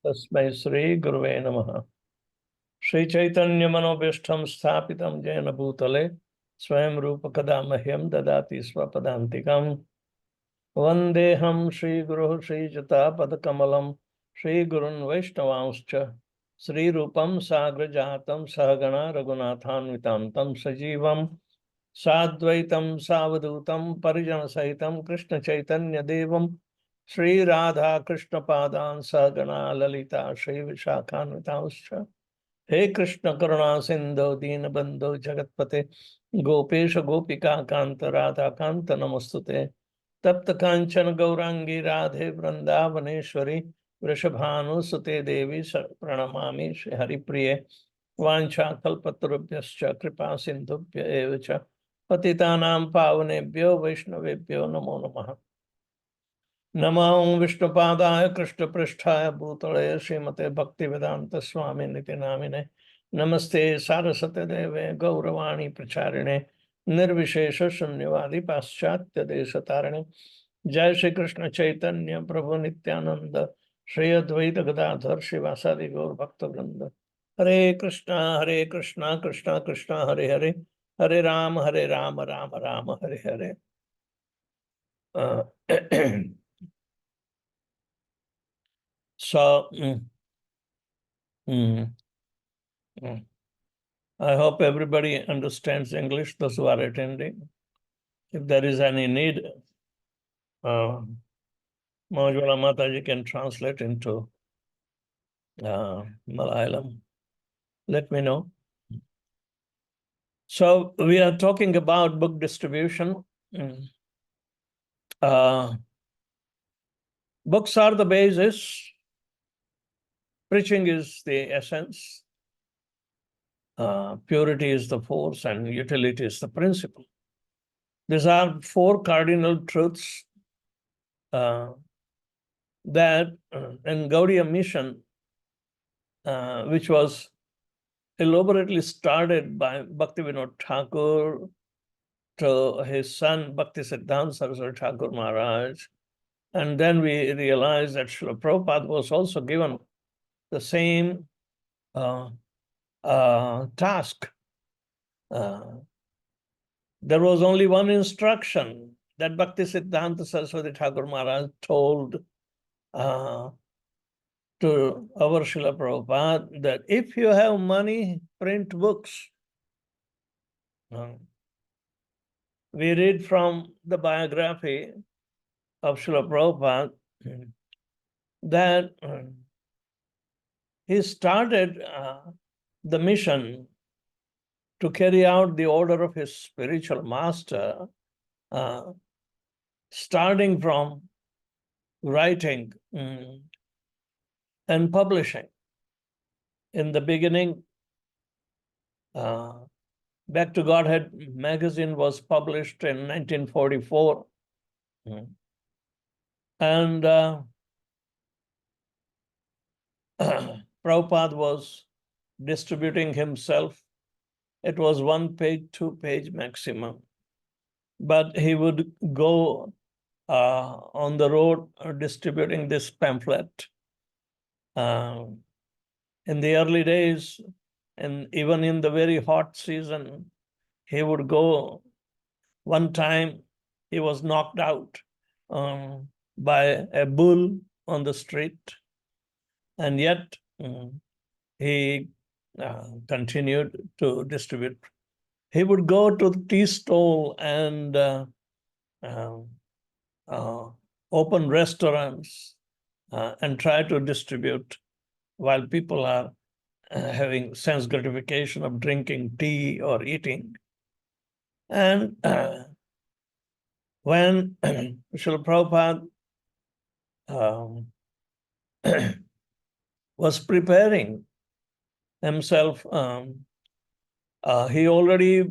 तस्मै श्री गुरुवे नमः। श्री चैतन्य मनोभीष्टं स्थापितं येन भूतले स्वयं रूप कदा मह्यं ददाति स्वपदान्तिकं। वन्देऽहं श्रीगुरुः श्रीयुतापदकमलं श्रीगुरुन् वैष्णवांश्च श्रीरूपं साग्रजातं सहगणा रघुनाथान्वितं तं सजीवं साद्वैतं सावधूतं परिजनसहितं कृष्णचैतन्यदेवं श्री राधा कृष्ण पादान सहगणा ललिता श्री विशाखान्वितांश्च। हे कृष्ण करुणा सिंधु दीनबंधु जगतपते गोपेश गोपिका कांत राधा कांत नमस्तुते। तप्त कांचन गौरांगी राधे वृंदावनेश्वरी वृषभानुसुते देवी प्रणमामि श्री हरिप्रिये। वाञ्छाकल्पतरुभ्यश्च कृपा सिन्धुभ्य एव च पतितानां पावनेभ्यो वैष्णवेभ्यो नमो नमः। नमो विष्णुपादाय कृष्णपृष्ठाय भूतले श्रीमते भक्तिवेदांत स्वामी निति नामिने। नमस्ते सारस्वते देवे गौरवाणी प्रचारिणे निर्विशेष शून्यवादी पाश्चात्य देश तारिणे। जय श्री कृष्ण चैतन्य प्रभु नित्यानंद श्री अद्वैत गदाधर शिवासादि गौर भक्त वृंद। हरे कृष्णा कृष्णा कृष्णा हरे हरे, हरे Ram Ram Ram Hare Hare. So, I hope everybody understands English, those who are attending. If there is any need, Mahajwala Mataji can translate into Malayalam. Let me know. So, we are talking about book distribution. Books are the basis. Preaching is the essence. Purity is the force and utility is the principle. These are four cardinal truths that in Gaudiya mission, which was elaborately started by Bhaktivinoda Thakur to his son Bhakti Siddhanta Saraswati Thakur Maharaj. And then we realized that Srila Prabhupada was also given the same task. There was only one instruction that Bhakti Siddhanta Saraswati Thakur Maharaj told to our Srila Prabhupada that if you have money, print books. We read from the biography of Srila Prabhupada that he started the mission to carry out the order of his spiritual master, starting from writing and publishing. In the beginning, Back to Godhead magazine was published in 1944. And Prabhupada was distributing himself. It was 1 page, 2 page maximum. But he would go on the road distributing this pamphlet. In the early days, and even in the very hot season, he would go. One time, he was knocked out by a bull on the street, and yet he continued to distribute. He would go to the tea stall and open restaurants and try to distribute while people are having sense gratification of drinking tea or eating. And when Srila Prabhupada was preparing himself, he already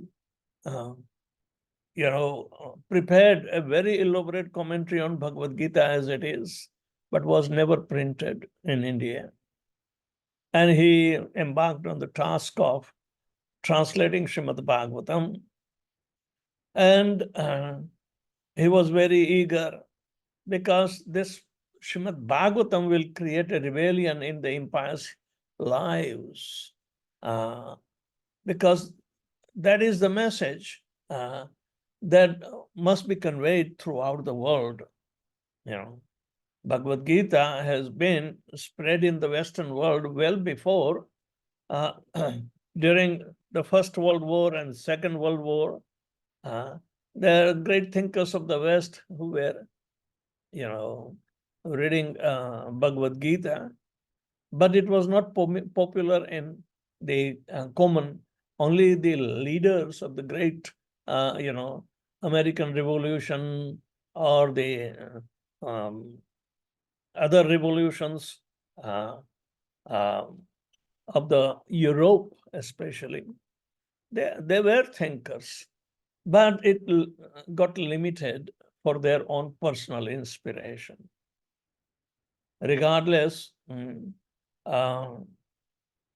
prepared a very elaborate commentary on Bhagavad Gita as it is, but was never printed in India. And he embarked on the task of translating Srimad Bhagavatam. And he was very eager because this Srimad Bhagavatam will create a rebellion in the impious lives, because that is the message that must be conveyed throughout the world. Bhagavad Gita has been spread in the Western world well before, during the First World War and Second World War. There are great thinkers of the West who were, reading Bhagavad Gita, but it was not popular in the common. Only the leaders of the great, American Revolution or the other revolutions of the Europe, especially, they were thinkers, but it got limited for their own personal inspiration. Regardless,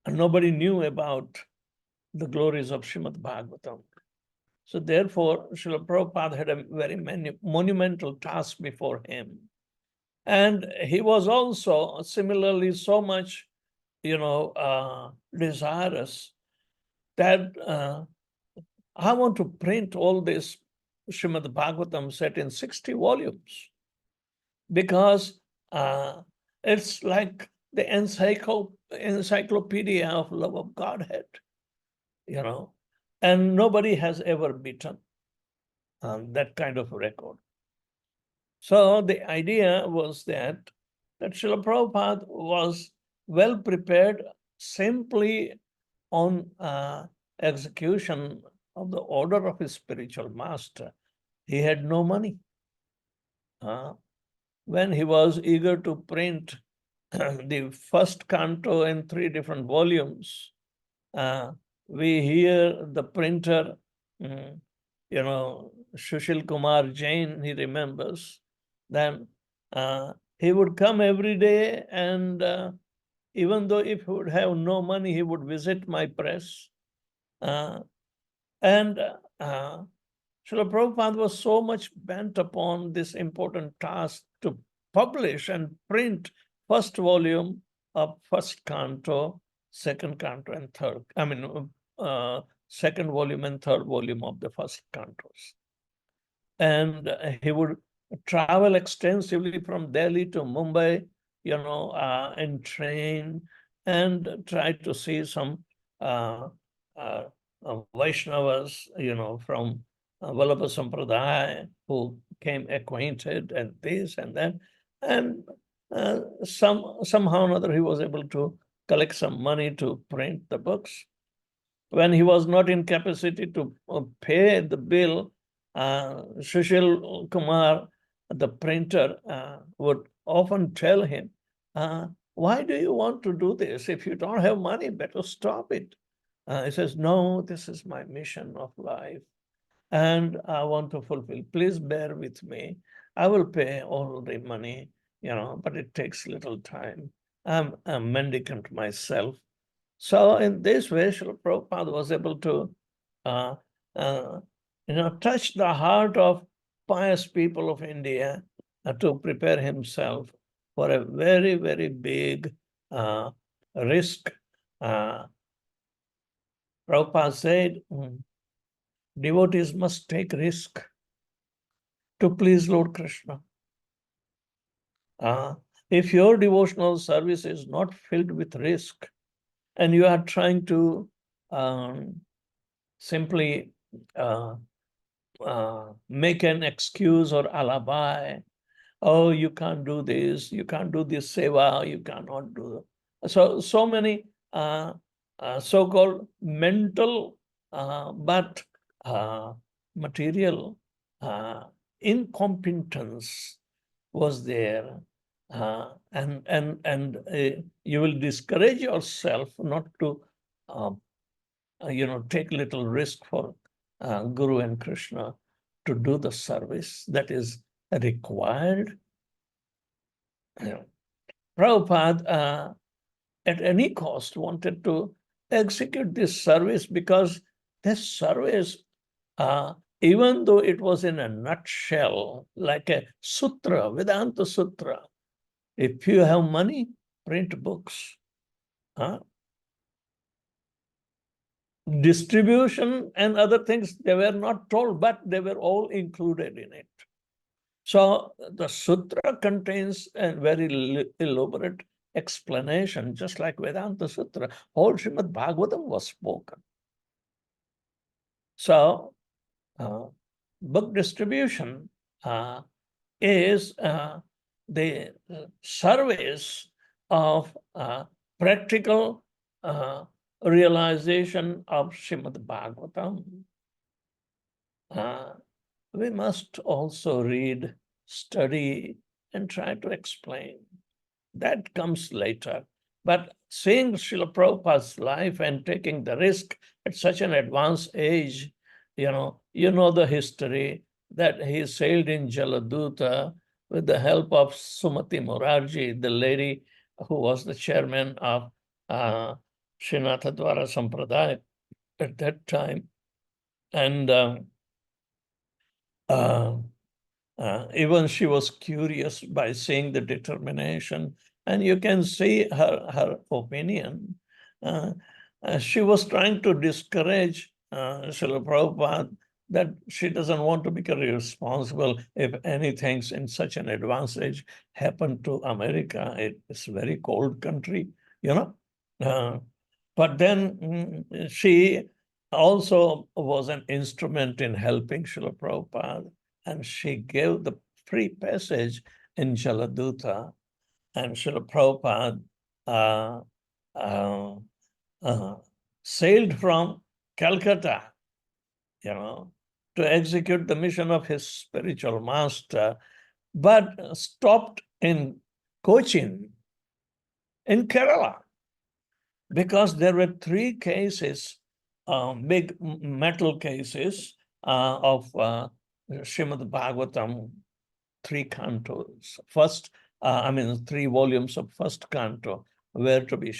nobody knew about the glories of Srimad Bhagavatam. So therefore, Srila Prabhupada had a very monumental task before him. And he was also similarly so much, desirous that I want to print all this Srimad Bhagavatam set in 60 volumes, because it's like the encyclopedia of love of Godhead, and nobody has ever beaten that kind of record. So the idea was that Srila Prabhupada was well prepared simply on execution of the order of his spiritual master. He had no money. When he was eager to print the first canto in 3 different volumes, we hear the printer, Sushil Kumar Jain, he remembers, then he would come every day, and even though if he would have no money, he would visit my press. And Srila Prabhupada was so much bent upon this important task to publish and print first volume of first canto, second canto, and third. Second volume and third volume of the first cantos. And he would travel extensively from Delhi to Mumbai, in train, and try to see some Vaishnavas, from Vallabha Sampradaya, who came acquainted, and this and that. And somehow or another, he was able to collect some money to print the books. When he was not in capacity to pay the bill, Sushil Kumar, the printer, would often tell him, why do you want to do this? If you don't have money, better stop it. He says, no, this is my mission of life, and I want to fulfill. Please bear with me. I will pay all the money, but it takes little time. I'm a mendicant myself. So in this way, Srila Prabhupada was able to touch the heart of pious people of India to prepare himself for a very, very big risk. Prabhupada said, devotees must take risk to please Lord Krishna. If your devotional service is not filled with risk, and you are trying to simply make an excuse or alibi, oh, you can't do this, you can't do this seva, you cannot do that. So many so-called mental but material incompetence was there, and you will discourage yourself not to take little risk for Guru and Krishna to do the service that is required. Prabhupada at any cost wanted to execute this service, because this service, even though it was in a nutshell, like a sutra, Vedanta Sutra, If you have money, print books. Distribution and other things, they were not told, but they were all included in it. So the sutra contains a very elaborate explanation, just like Vedanta Sutra. Whole Srimad Bhagavatam was spoken. So book distribution is the service of practical realization of Srimad Bhagavatam. We must also read, study, and try to explain. That comes later. But seeing Srila Prabhupada's life and taking the risk at such an advanced age, you know the history that he sailed in Jaladuta with the help of Sumati Morarji, the lady who was the chairman of Srinatha Dwara Sampradaya at that time. And even she was curious by seeing the determination, and you can see her opinion. She was trying to discourage Srila Prabhupada that she doesn't want to become responsible if anything in such an advanced age happened to America. It's a very cold country, but then she also was an instrument in helping Srila Prabhupada, and she gave the free passage in Jaladuta, and Srila Prabhupada sailed from Calcutta, to execute the mission of his spiritual master, but stopped in Cochin, in Kerala, because there were 3 cases, big metal cases of Srimad Bhagavatam, 3 cantos. First, 3 volumes of first canto were to be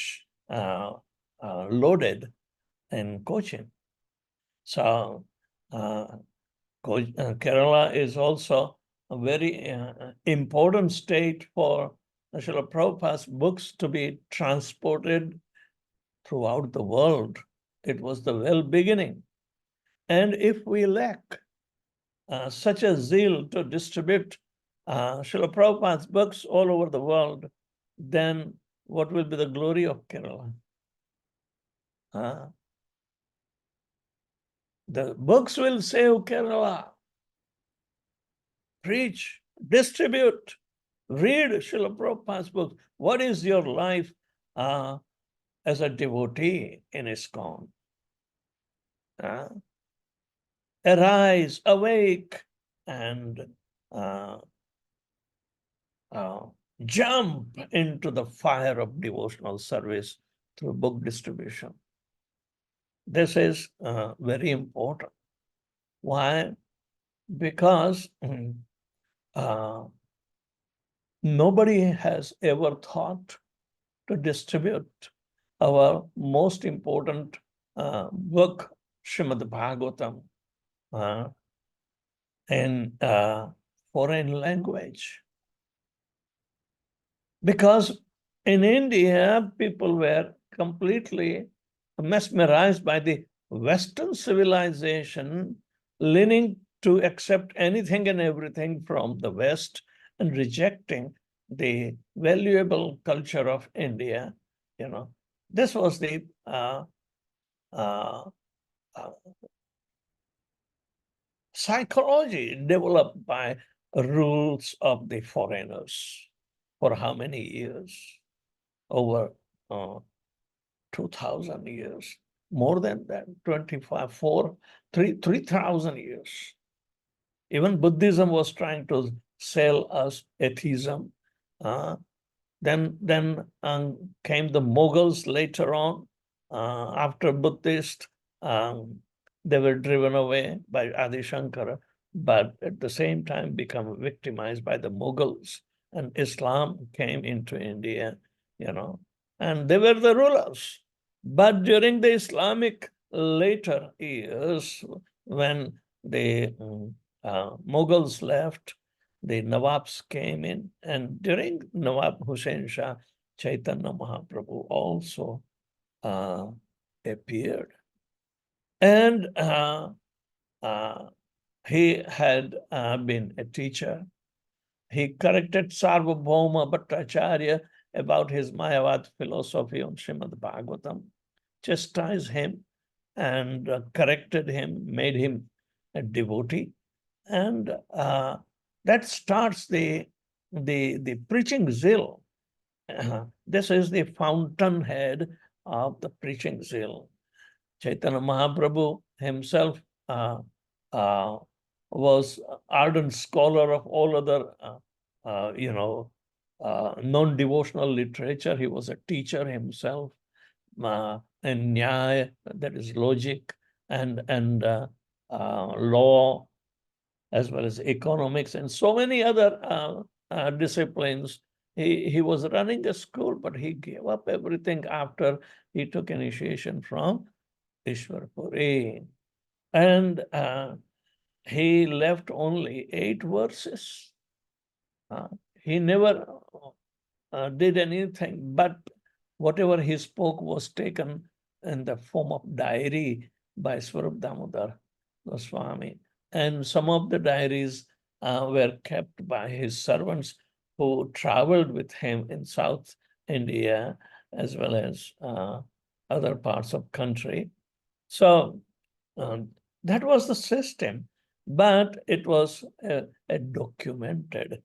loaded in Cochin. So Kerala is also a very important state for Srila Prabhupada's books to be transported throughout the world. It was the well beginning. And if we lack such a zeal to distribute Srila Prabhupada's books all over the world, then what will be the glory of Kerala? The books will save Kerala. Preach, distribute, read Srila Prabhupada's books. What is your life as a devotee in ISKCON? Arise, awake, and jump into the fire of devotional service through book distribution. This is very important. Why? Because nobody has ever thought to distribute our most important book, Srimad Bhagavatam, in foreign language. Because in India, people were completely mesmerized by the Western civilization, leaning to accept anything and everything from the West and rejecting the valuable culture of India. This was the psychology developed by rules of the foreigners. For how many years? Over 2,000 years. More than that, 3,000 years. Even Buddhism was trying to sell us atheism. Then came the Mughals later on. After Buddhist, they were driven away by Adi Shankara, but at the same time become victimized by the Mughals. And Islam came into India, and they were the rulers. But during the Islamic later years, when the Mughals left, the Nawabs came in, and during Nawab Hussain Shah, Chaitanya Mahaprabhu also appeared. And he had been a teacher. He corrected Sarvabhauma Bhattacharya about his Mayavad philosophy on Srimad Bhagavatam, chastised him and corrected him, made him a devotee. And that starts the preaching zeal. This is the fountainhead of the preaching zeal. Chaitanya Mahaprabhu himself was ardent scholar of all other, non-devotional literature. He was a teacher himself in Nyaya, that is logic, and law, as well as economics, and so many other disciplines. He was running a school, but he gave up everything after he took initiation from Ishwarpuri. And he left only 8 verses. He never did anything, but whatever he spoke was taken in the form of diary by Swarup Damodar Goswami. And some of the diaries were kept by his servants who traveled with him in South India as well as other parts of country. So that was the system, but it was a documented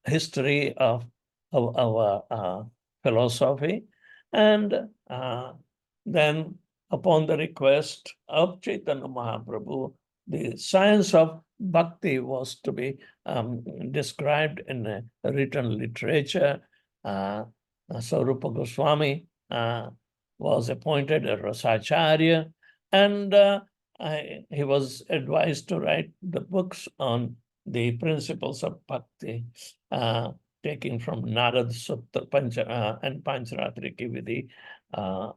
history of our philosophy. And then upon the request of Chaitanya Mahaprabhu, the science of bhakti was to be described in a written literature. So Rupa Goswami was appointed a Rasacharya, and he was advised to write the books on the principles of bhakti, taking from Narad Sutta and Pancharatri Vidhi,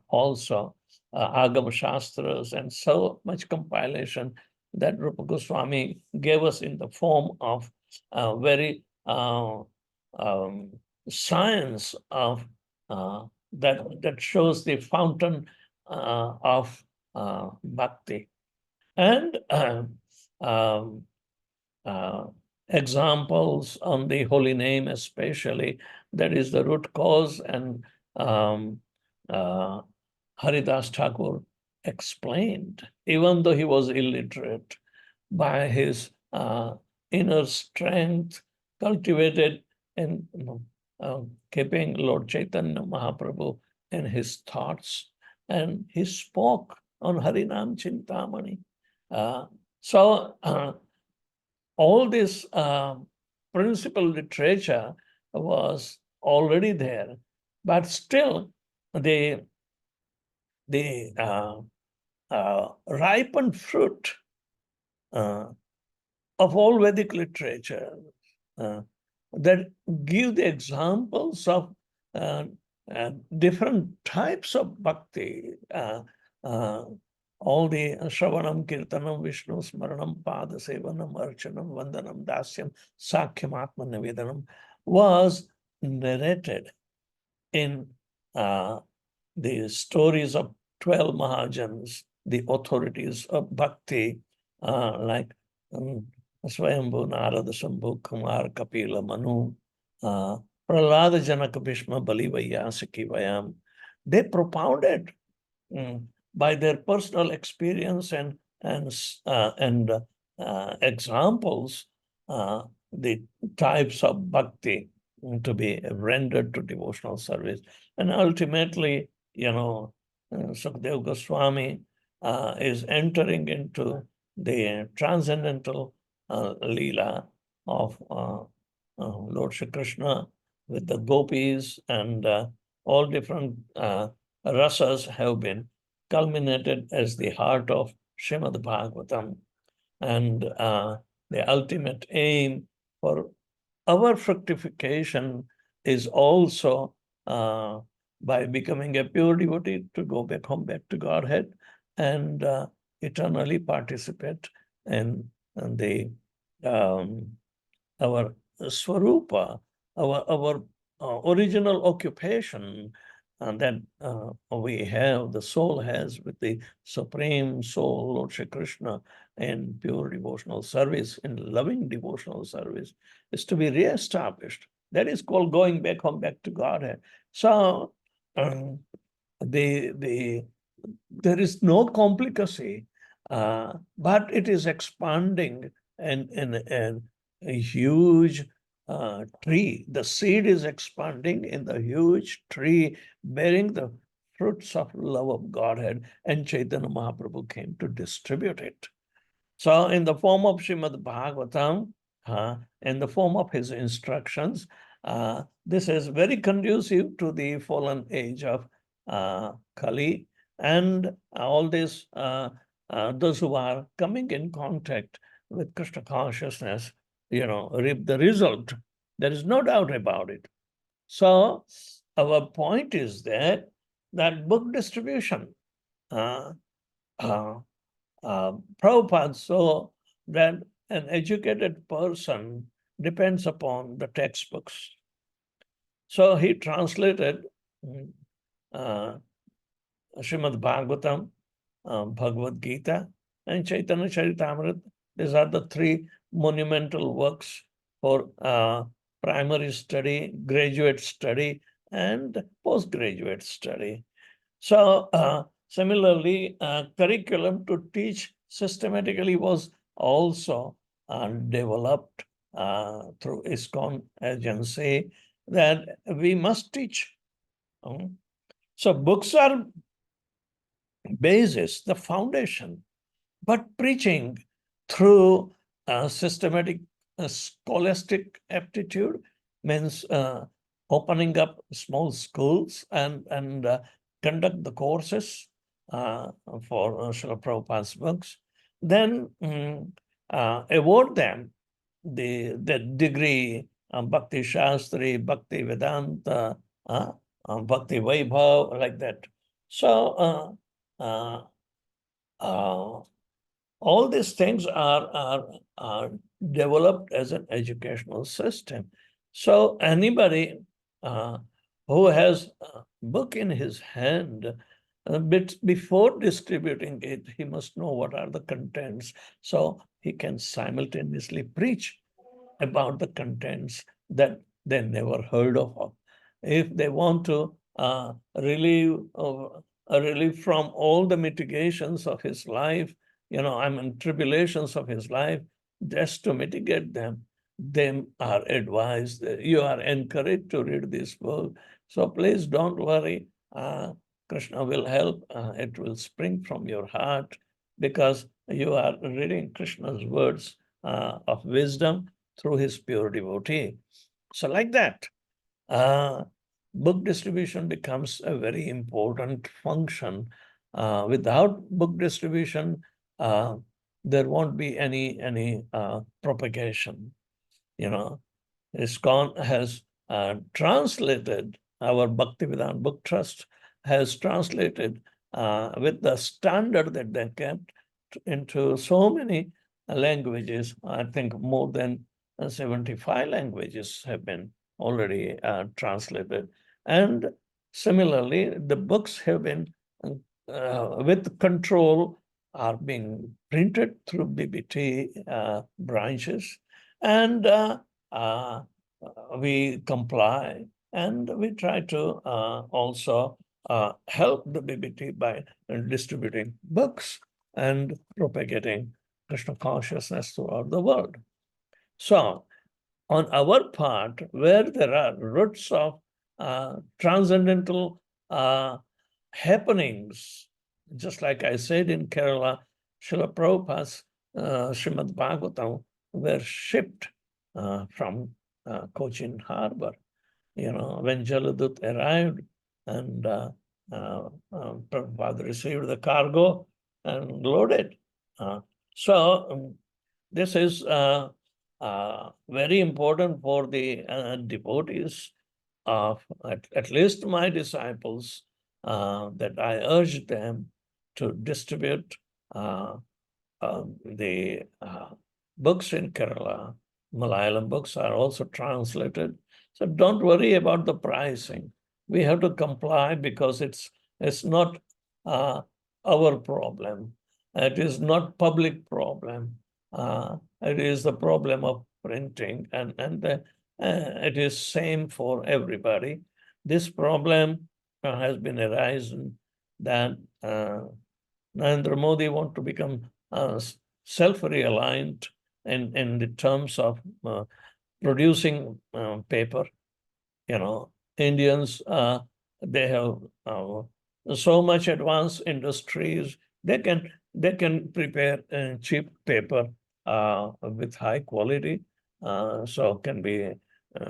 also Agam Shastras, and so much compilation that Rupa Goswami gave us in the form of very science of that shows the fountain of bhakti. And examples on the holy name especially, that is the root cause, and Haridas Thakur explained, even though he was illiterate, by his inner strength cultivated in keeping Lord Chaitanya Mahaprabhu in his thoughts, and he spoke on Harinam Chintamani. So all this principal literature was already there, but still the ripened fruit of all Vedic literature that give the examples of different types of bhakti, all the Shravanam, Kirtanam, Vishnu, Smaranam, Pada Sevanam, Archanam, Vandanam, Dasyam, Sakhyam, Atma Nivedanam was narrated in the stories of 12 Mahajans, the authorities of bhakti, like Swayambhu, Narada, Shambhu, Kumar, Kapila, Manu, Prahlada, Janaka, Bhishma, Bali, Vaiyasaki, Vayam. They propounded by their personal experience and examples the types of bhakti to be rendered to devotional service. And ultimately, Sukadeva Goswami is entering into the transcendental Leela of Lord Shri Krishna with the gopis, and all different rasas have been culminated as the heart of Srimad Bhagavatam. And the ultimate aim for our fructification is also by becoming a pure devotee to go back home, back to Godhead, and eternally participate in the our swarupa, our original occupation that we have, the soul has with the Supreme Soul, Lord Shri Krishna, in pure devotional service, in loving devotional service, is to be reestablished. That is called going back home, back to Godhead. So there is no complicacy, but it is expanding in a huge tree. The seed is expanding in the huge tree, bearing the fruits of love of Godhead, and Chaitanya Mahaprabhu came to distribute it. So in the form of Srimad Bhagavatam, in the form of his instructions, this is very conducive to the fallen age of Kali, and all this, those who are coming in contact with Krishna consciousness, reap the result. There is no doubt about it. So our point is that book distribution, Prabhupada saw that an educated person depends upon the textbooks. So he translated Srimad Bhagavatam, Bhagavad Gita, and Chaitanya Charitamrita. These are the three monumental works for primary study, graduate study, and postgraduate study. So similarly, curriculum to teach systematically was also developed through ISKCON agency, that we must teach. So books are basis, the foundation, but preaching through systematic scholastic aptitude means opening up small schools and conduct the courses for Srila Prabhupada's books, then award them the degree, Bhakti Shastri, Bhakti Vedanta, Bhakti Vaibhav, like that. So all these things are developed as an educational system. So anybody who has a book in his hand, but before distributing it, he must know what are the contents, so he can simultaneously preach about the contents that they never heard of. If they want to relieve from all the mitigations of his life, tribulations of his life, just to mitigate them, they are advised, you are encouraged to read this book. So please don't worry. Krishna will help. It will spring from your heart, because you are reading Krishna's words of wisdom through his pure devotee. So like that, book distribution becomes a very important function. Without book distribution, there won't be any propagation. ISKCON has translated, our Bhaktivedanta Book Trust has translated with the standard that they kept into so many languages. I think more than 75 languages have been already translated. And similarly, the books have been, with control, are being printed through BBT branches. And we comply, and we try to also help the BBT by distributing books and propagating Krishna consciousness throughout the world. So, on our part, where there are roots of transcendental happenings, just like I said in Kerala, Srila Prabhupada's Srimad Bhagavatam were shipped from Cochin Harbor. When Jaladut arrived, and Prabhupada received the cargo and loaded. So this is very important for the devotees of at least my disciples, that I urge them to distribute the books in Kerala, Malayalam books are also translated. So don't worry about the pricing. We have to comply because it's not our problem. It is not public problem. It is the problem of printing, and it is same for everybody. This problem has been arisen that Narendra Modi want to become self-reliant in the terms of producing paper. Indians, they have so much advanced industries. They can prepare cheap paper with high quality, so can be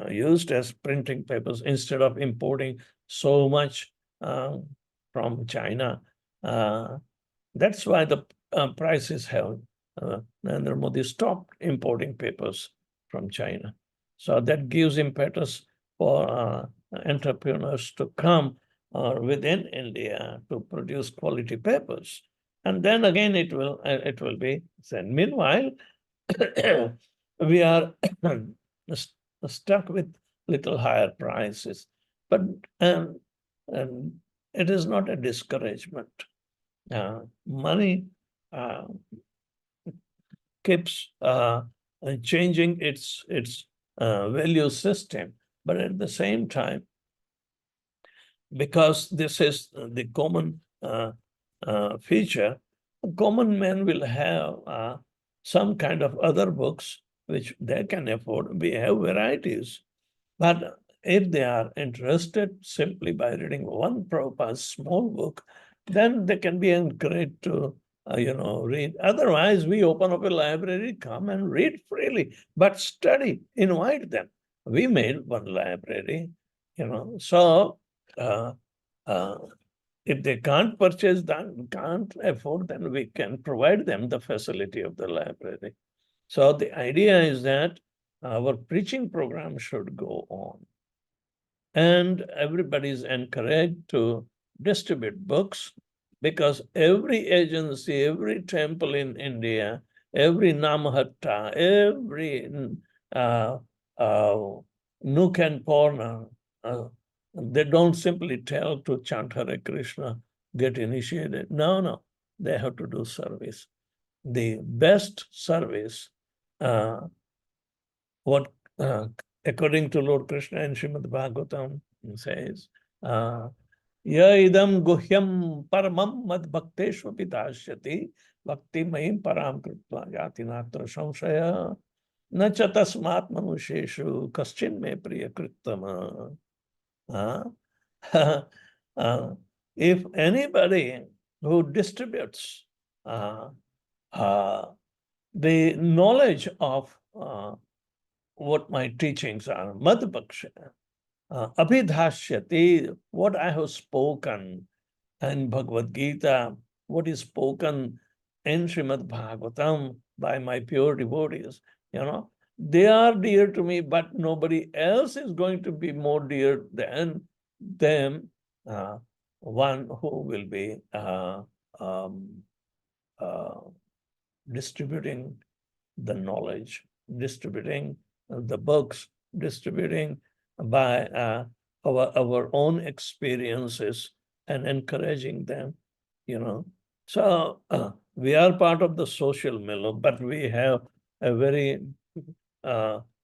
used as printing papers instead of importing so much from China. That's why the prices have Narendra Modi stopped importing papers from China. So that gives impetus for entrepreneurs to come within India to produce quality papers. And then again, it will be said. Meanwhile, we are stuck with little higher prices. But it is not a discouragement. Money keeps changing its value system, but at the same time, because this is the common feature, a common man will have some kind of other books which they can afford. We have varieties, but if they are interested simply by reading one Prabhupada's small book, then they can be encouraged to read. Otherwise, we open up a library, come and read freely, but study, invite them. We made one library, so if they can't purchase that, can't afford, then we can provide them the facility of the library. So the idea is that our preaching program should go on. And everybody is encouraged to distribute books, because every agency, every temple in India, every Namahatta, every nook and corner, they don't simply tell to chant Hare Krishna, get initiated. No, they have to do service. The best service, according to Lord Krishna in Srimad Bhagavatam, says, Ya idam guhyam paramam mad bhakteshva pitashyati bhakti mahim param kritva yati natra samshaya na cha tasmat manusheshu kaschin me priya krittama. If anybody who distributes the knowledge of what my teachings are, madbhaksha, abhidhashyati, what I have spoken in Bhagavad Gita, what is spoken in Srimad Bhagavatam by my pure devotees, they are dear to me, but nobody else is going to be more dear than them, one who will be distributing the knowledge, distributing the books, distributing by our own experiences and encouraging them, So we are part of the social milieu, but we have a very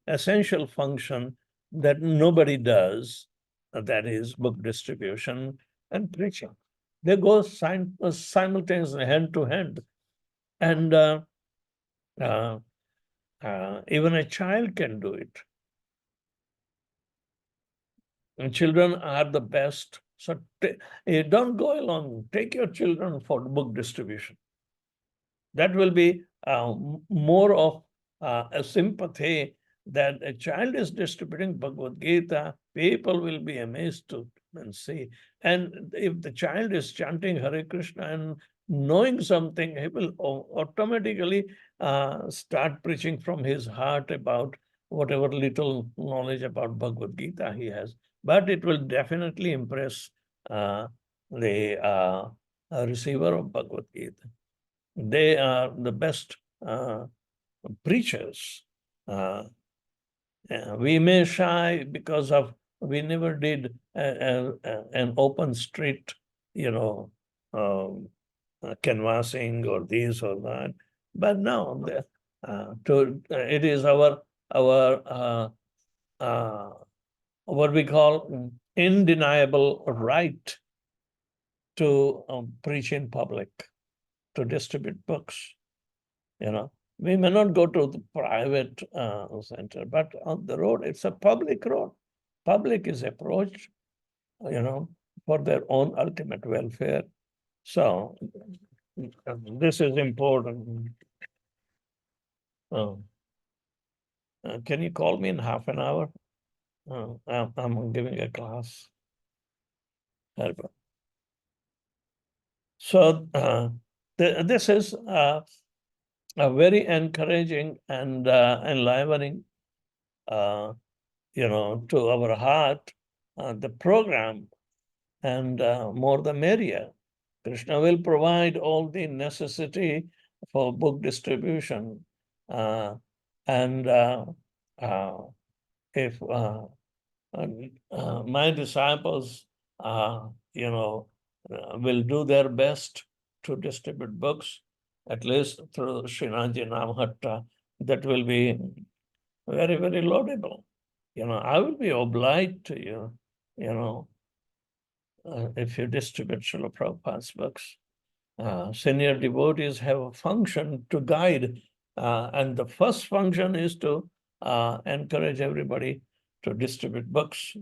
essential function that nobody does, that is book distribution and preaching. They go simultaneously, hand to hand. And even a child can do it. And children are the best. So don't go alone. Take your children for book distribution. That will be more of a sympathy that a child is distributing Bhagavad Gita. People will be amazed to and see. And if the child is chanting Hare Krishna and knowing something, he will automatically start preaching from his heart about whatever little knowledge about Bhagavad Gita he has. But it will definitely impress the receiver of Bhagavad Gita. They are the best preachers We may shy because of we never did an open street, um, canvassing or this or that. But no, it is our what we call undeniable right to preach in public, to distribute books. We may not go to the private center, but on the road, it's a public road. Public is approached, for their own ultimate welfare. So this is important. Can you call me in half an hour? I'm giving a class. So this is a very encouraging and enlivening, to our heart, the program, and more the merrier. Krishna will provide all the necessity for book distribution. And if my disciples, will do their best to distribute books, at least through Srinathji Namhatta, that will be very, very laudable. I will be obliged to you, if you distribute Srila Prabhupada's books. Senior devotees have a function to guide, and the first function is to encourage everybody to distribute books,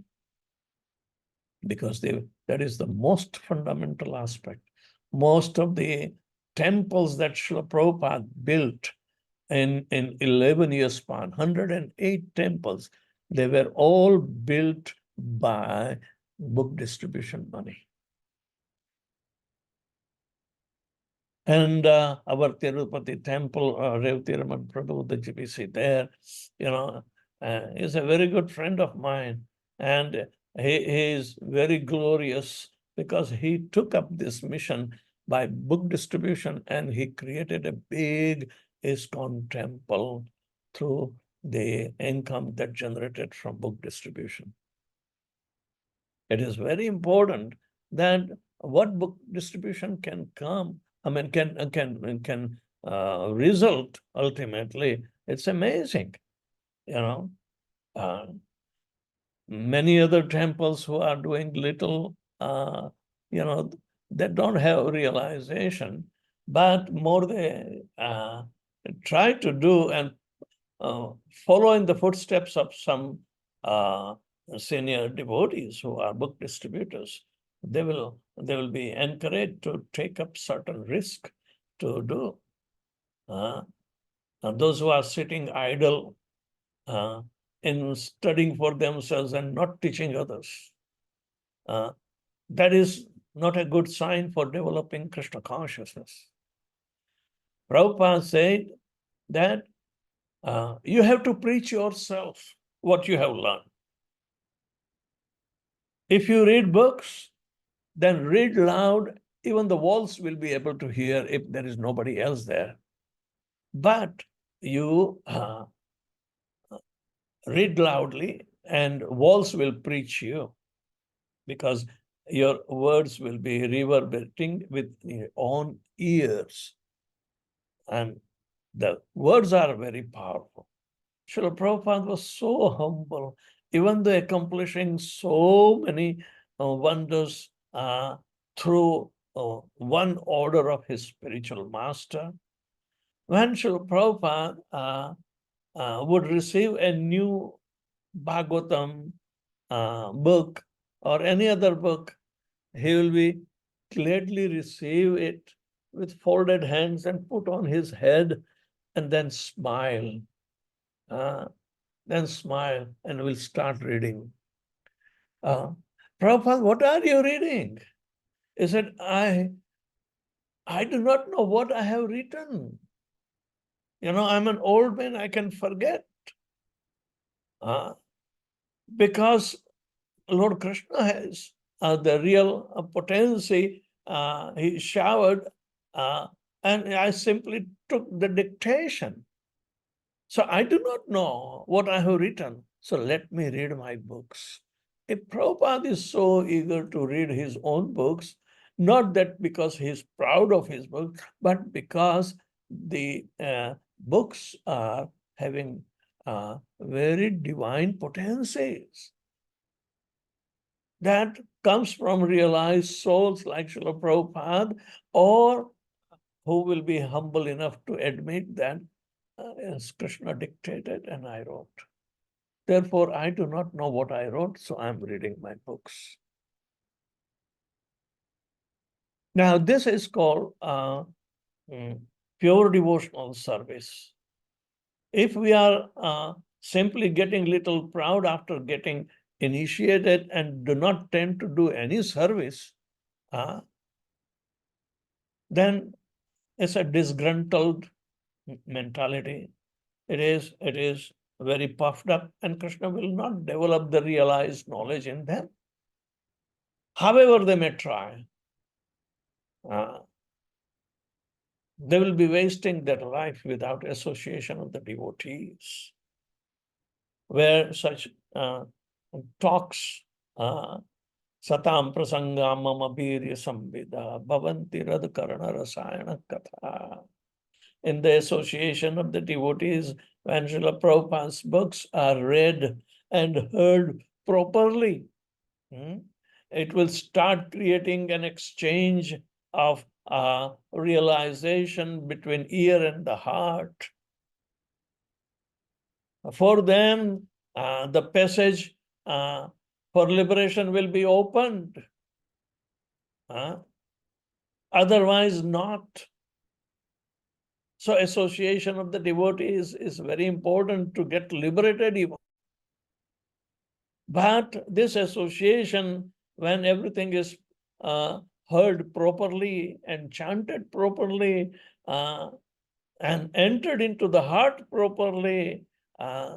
because that is the most fundamental aspect. Most of the temples that Srila Prabhupada built in 11 years span, 108 temples, they were all built by book distribution money. And our Tirupati temple, Revtiraman Prabhu, the GBC there, is a very good friend of mine. And he is very glorious because he took up this mission by book distribution, and he created a big ISKCON temple through the income that generated from book distribution. It is very important that what book distribution can result ultimately. It's amazing, many other temples who are doing little, they don't have realization, but more they try to do and follow in the footsteps of some senior devotees who are book distributors. They will be encouraged to take up certain risk to do. And those who are sitting idle in studying for themselves and not teaching others, that is not a good sign for developing Krishna consciousness. Prabhupada said that you have to preach yourself what you have learned. If you read books, then read loud. Even the walls will be able to hear if there is nobody else there. But you read loudly, and walls will preach you, because your words will be reverberating with your own ears. And the words are very powerful. Srila Prabhupada was so humble, even though accomplishing so many wonders through one order of his spiritual master. When Srila Prabhupada would receive a new Bhagavatam book or any other book, he will be gladly receive it with folded hands and put on his head, and then smile. And will start reading. Prabhupada, what are you reading? He said, I do not know what I have written. I'm an old man, I can forget. Because Lord Krishna has the real potency, he showered, and I simply took the dictation. So I do not know what I have written. So let me read my books. If Prabhupada is so eager to read his own books, not that because he is proud of his books, but because the books are having very divine potencies that comes from realized souls like Srila Prabhupada, or who will be humble enough to admit that as Krishna dictated and I wrote. Therefore, I do not know what I wrote, so I'm reading my books. Now, this is called pure devotional service. If we are simply getting little proud after getting initiated and do not tend to do any service, then it's a disgruntled mentality. It is very puffed up, and Krishna will not develop the realized knowledge in them. However they may try, they will be wasting their life without association of the devotees, where such talks, satam prasanga mama birya samvida bhavanti radkarana rasayana katha. In the association of the devotees, when Srila Prabhupada's books are read and heard properly, it will start creating an exchange of realization between ear and the heart. For them, the passage for liberation will be opened. Otherwise not. So association of the devotees is very important to get liberated even. But this association, when everything is heard properly and chanted properly and entered into the heart properly,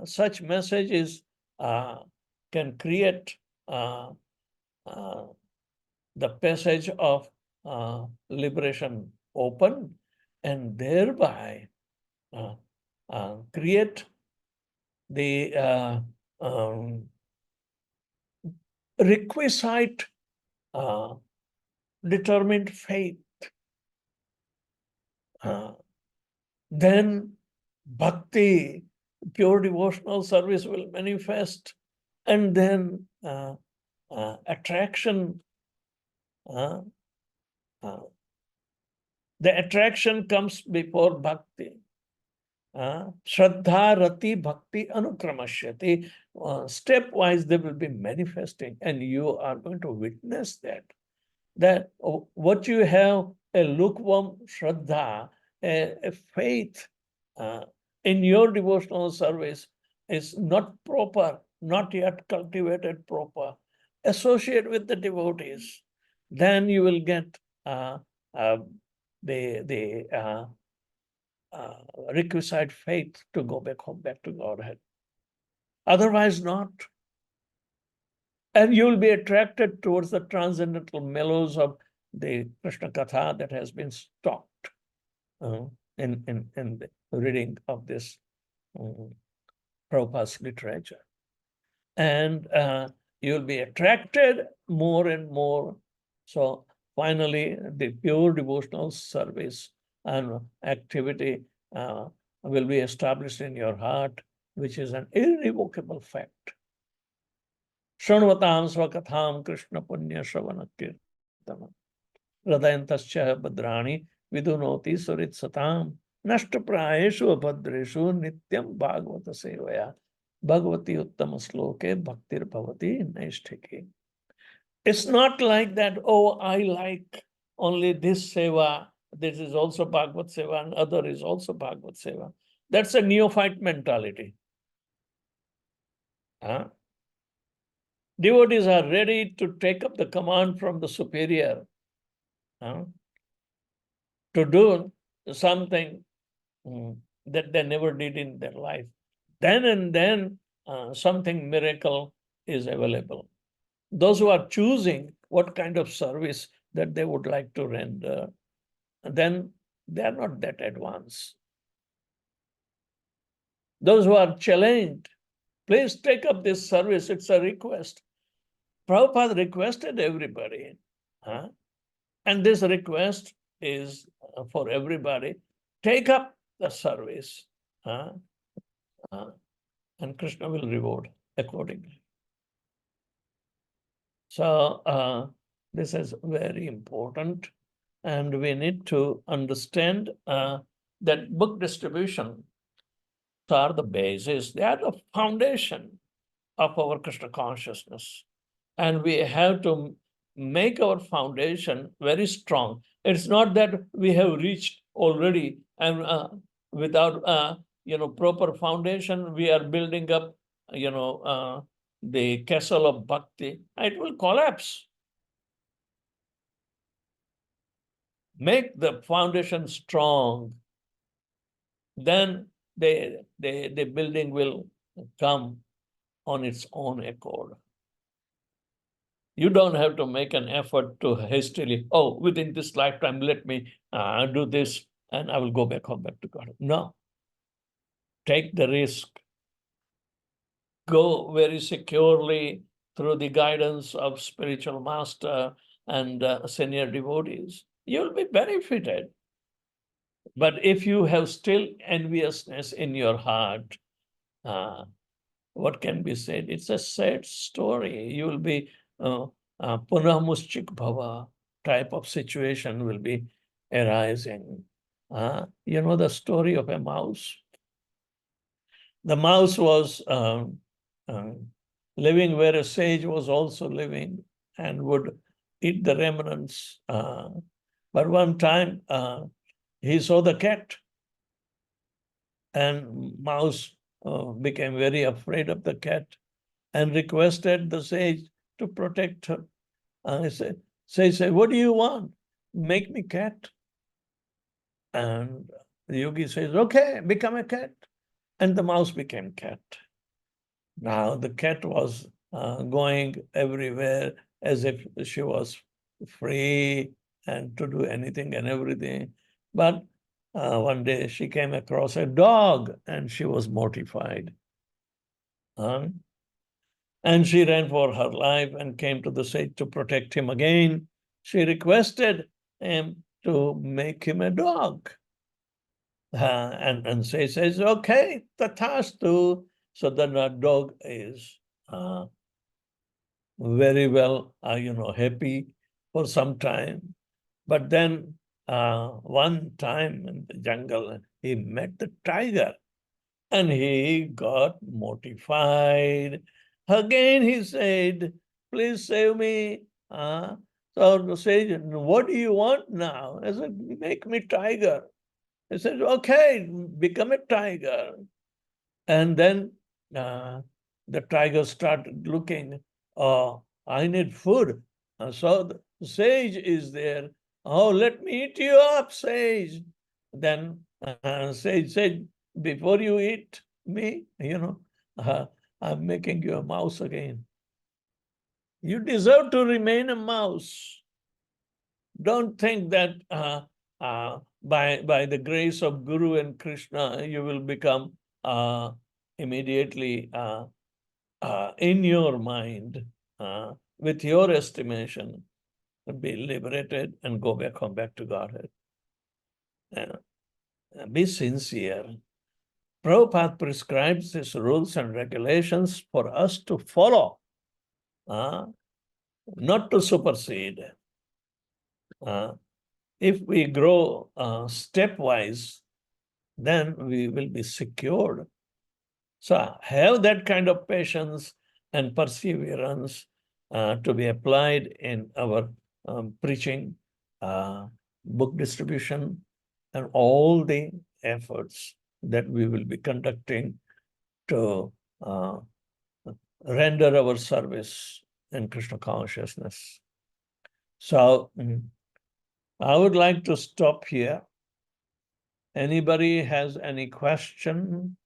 such messages can create the passage of liberation open, and thereby create the requisite determined faith. Then bhakti, pure devotional service will manifest, and then attraction, the attraction comes before bhakti. Shraddha, Rati, Bhakti, Anukramashyati. Stepwise, they will be manifesting, and you are going to witness that. That what you have, a lukewarm Shraddha, a faith in your devotional service is not proper, not yet cultivated proper. Associate with the devotees, then you will get the requisite faith to go back home, back to Godhead. Otherwise not. And you will be attracted towards the transcendental mellows of the Krishna Katha that has been stocked in the reading of this Prabhupada's literature. And you will be attracted more and more. So finally, the pure devotional service and activity will be established in your heart, which is an irrevocable fact. Shranvatam svakatham Krishna punya shravana kirtanam hridayantascha badrani vidunoti surit satam nashta prayeshu abhadreshu nityam bhagavata sevaya bhagavati uttama sloke bhaktir bhavati naisthiki. It's not like that, oh, I like only this seva, this is also Bhagavat seva, and other is also Bhagavat seva. That's a neophyte mentality. Devotees are ready to take up the command from the superior to do something that they never did in their life. Then and then something miracle is available. Those who are choosing what kind of service that they would like to render, then they are not that advanced. Those who are challenged, please take up this service. It's a request. Prabhupada requested everybody. And this request is for everybody. Take up the service. And Krishna will reward accordingly. So this is very important. And we need to understand that book distribution are the basis. They are the foundation of our Krishna consciousness. And we have to make our foundation very strong. It's not that we have reached already and without proper foundation, we are building up the castle of bhakti. It will collapse. Make the foundation strong, then the building will come on its own accord. You don't have to make an effort to hastily, within this lifetime, let me do this and I will go back home, back to God. No. Take the risk. Go very securely through the guidance of spiritual master and senior devotees. You'll be benefited. But if you have still enviousness in your heart, what can be said? It's a sad story. You will be punah muschik bhava type of situation will be arising. You know the story of a mouse? The mouse was living where a sage was also living and would eat the remnants. But one time he saw the cat, and mouse became very afraid of the cat and requested the sage to protect her. He said, sage said, what do you want? Make me cat. And the yogi says, okay, become a cat. And the mouse became cat. Now the cat was going everywhere as if she was free and to do anything and everything. But one day she came across a dog and she was mortified. And she ran for her life and came to the sage to protect him again. She requested him to make him a dog. And sage says, okay, tathastu. So then the dog is very well, happy for some time. But then one time in the jungle, he met the tiger and he got mortified. Again, he said, please save me. So the sage, what do you want now? I said, make me tiger. He said, okay, become a tiger. And then the tiger started looking, I need food. So the sage is there. Oh, let me eat you up, sage. Then sage said, before you eat me, I'm making you a mouse again. You deserve to remain a mouse. Don't think that by the grace of Guru and Krishna, you will become immediately in your mind, with your estimation, be liberated and go back home, back to Godhead. Be sincere. Prabhupada prescribes these rules and regulations for us to follow, not to supersede. If we grow stepwise, then we will be secured. So have that kind of patience and perseverance to be applied in our preaching, book distribution, and all the efforts that we will be conducting to render our service in Krishna consciousness. So I would like to stop here. Anybody has any question?